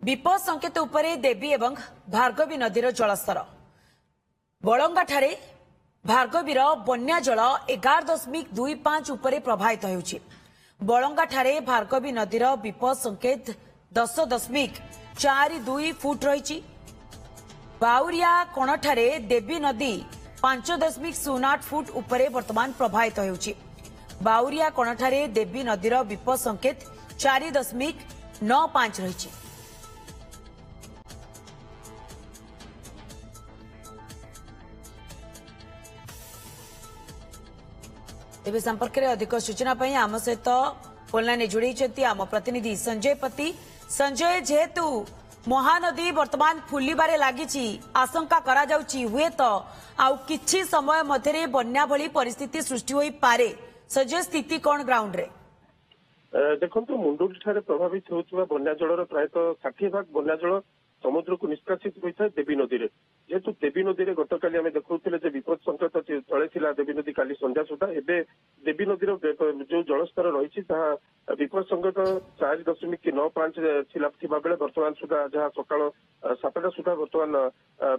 विपद संकेत उपरे देवी एवं भार्गवी नदीर जलस्तर बलंगाठारे भार्गवीर बन्या जल 11.25 उपरे प्रभावित होउछि। बलंगाठारे भार्गवी नदीर विपद संकेत 10.42 फुट रही। बाउरिया कोणठारे देवी नदी 5.08 फुट उपरे वर्तमान प्रभावित होउछि। बाउरिया कोणठारे देवी नदीर विपद संकेत 4.95 रही। तेज संपर्क में अधिक सूचना आम सहित फोनलाइन जोड़ी आम प्रतिनिधि संजय पति। संजय, जेहेतु महानदी वर्तमान फुलिबारे लागिछि, आशंका करा जाउछि हुए तो आउ किछि समय मध्यरे बन्या भली परिस्थिति सृष्टि होई पारे। संजय, स्थिति कौन ग्राउंड रे? देखो मुंडुली ठारे प्रभावित होउଥିବା बन्या जलर प्रायः 60% बन्या जल समुद्र को निष्कासित होता है देवी नदी रे। जेहेतु देवी नदी रे गतकाली आम देखुले विपद संकेत तले थिला देवी नदी काली संध्या सुधा एबे देवी नदी जो जलस्तर रही विपद संकेत 4.95 थिला बेले वर्तमान सुधा जहाँ सकाल 7टा सुधा वर्तमान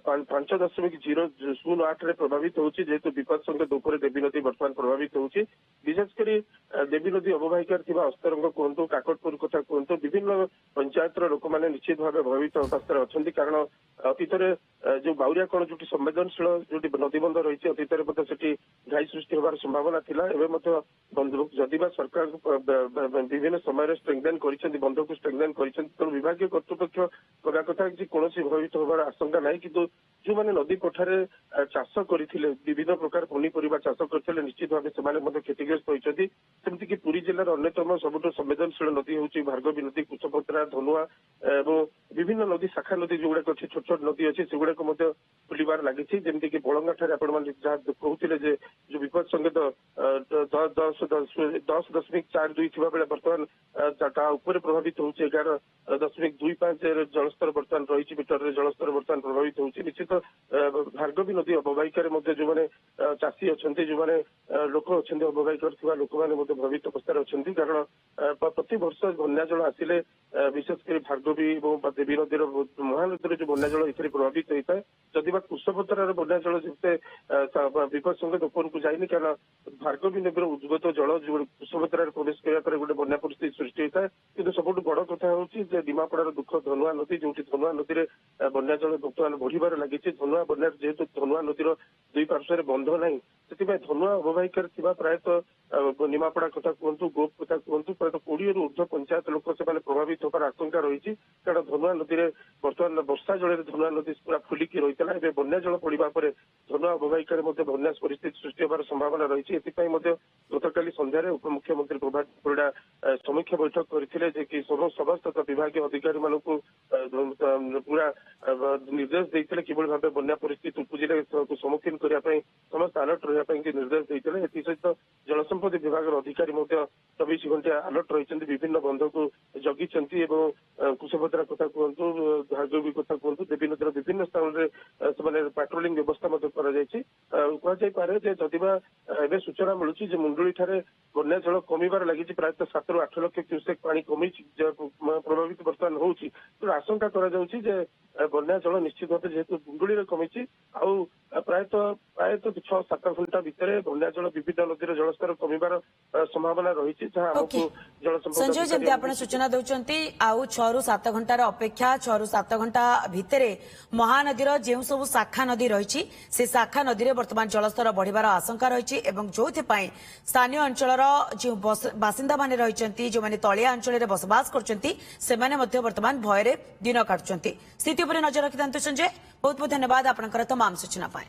5.008 प्रभावित होउछि। जेहेतु विपद संकेत ऊपर देवी नदी वर्तमान प्रभावित होउछि। विशेषकर देवी नदी अववाहिकार थिबा अस्तरंग कहतु काकटपुर कथा कहतु विभिन्न पंचायत लोक मैंने निश्चित भाव प्रभावित अवस्था अच्छा। कारण अतीत जो बाउरिया कण जो संवेदनशील जो नदीबंध रही अतीत घाई सृष्टि होवार संभावना थिला। जदि सरकार विभिन्न समय स्ट्रेंथेन कर बंध को स्ट्रेंथेन कर तेणु विभाग कर्तृपक्ष कहवा कथा कि कौन प्रभावित होवार आशंका ना कि जो मैंने नदी पठारे चाष करते विभिन्न प्रकार पनीपरिया चाष करते निश्चित भाव से क्षतिग्रस्त होती। सेमती कि पुरी जिलार अन्यतम सबुठ संवेदनशील नदी हूँ भार्गवी नदी, कुशपत्रा, धनुआ और विभिन्न नदी शाखा नदी जो गुड़ाक अच्छी छोट छोट नदी अच्छी से गुड़ाक फुलबार लगी। जमीक कि बलंगाठारे आपण जहाँ कहते जो विपद संकेत 10.42 थिबा बेले वर्तमान ऊपर प्रभावित होउछि 11.25 जलस्तर वर्तमान रही मीटर जलस्तर वर्तमान प्रभावित होउछि। निश्चित भार्गवी नदी अववाहिकार जो मैंने चाषी अच्छा जो मैंने लोक अच्छा अववाहिकार थिबा लोक मैंने प्रभावित अवस्था अच्छा। कारण प्रति वर्ष बन्या जल आसिले विशेषकर भार्गवी और देवी नदीर महानदी जो बन्या जल ये प्रभावित होता है। जदि कुशपत्रार बन्या जल जिते विपद संकेत ऊपर को जाइनि कारण भार्गवी नदीर उद्गत जल जो कुशपत्रार प्रवेश करने गोटे बन्या परिस्थिति सृष्टि होता है। किंतु सबुठ बड़ कथा हूँ निमापड़ार दुख धनुआ नदी जो धनुआ नदी में बन्या जल बर्तमान बढ़िबार लगी। धनुआ बन्या जेहेतु धनुआ नदीर दुई पार्श्व बंध ना से धनुआ अववाहिकार प्रायतः निमापड़ा कथा कहतु गोप कथा कहतु प्रायतः 20 रु ऊर्ध्व पंचायत लोक से प्रभावित होवार आशंका रही। कारण धनुआ नदी में बर्तमान वर्षा जल धनुआ नदी पूरा फुलिकी रही है। बन्या जल पड़ा पर धनुआ अववाहिकार बन्या परिस्थिति सृष्टि होवार संभावना रही। गतकाली संध्यारे उपमुख्यमंत्री प्रभात परिड़ा समीक्षा बैठक करते समस्त विभाग अधिकारी मान पूरा निर्देश देते किभली भाव बन्या परिस्थिति उपजिले सम्मुखीन करने समस्त अलर्ट रही निर्देश देते। सहित जलसंपद विभाग अधिकारी 24 घंटा अलर्ट रही विभिन्न बंध को जगी कुशभद्रा कथा कहतु भार्गवी कथा कहतु देवी नदीर विभिन्न स्थान में पेट्रोलिंग व्यवस्था कहपे जदि सूचना मिलूँ मुंडुली ठारे बन्या जल कमिबार लगी प्रायतः 7 ରୁ 8 लक्ष क्यूसेक पानी कमी प्रभावित बर्तमान होउछि। तो आशंका करा जाउछि जे बन्या जल निश्चित भाव जेहेतु मुंडुली कमी प्रायतः 6-7 घंटा भितर बन्या जल विभिन्न नदीर जलस्तर कमिबार संभावना रही। संजय, जमी आप सूचना दौरान आउ 6 ରୁ 7 घंटार अपेक्षा 6 ରୁ 7 घंटा भितर महानदीर जो सब शाखा नदी रही से शाखा नदी में वर्तमान जलस्तर बढ़िबार आशंका रही। जो स्थानीय अंचल जो बासिंदा माने रही जो मैंने तलिया अंचल में बसवास कर वर्तमान भय दिन काटुंट। स्थिति पर नजर रखि संजय, बहुत बहुत धन्यवाद आपंकर तमाम सूचना पाए।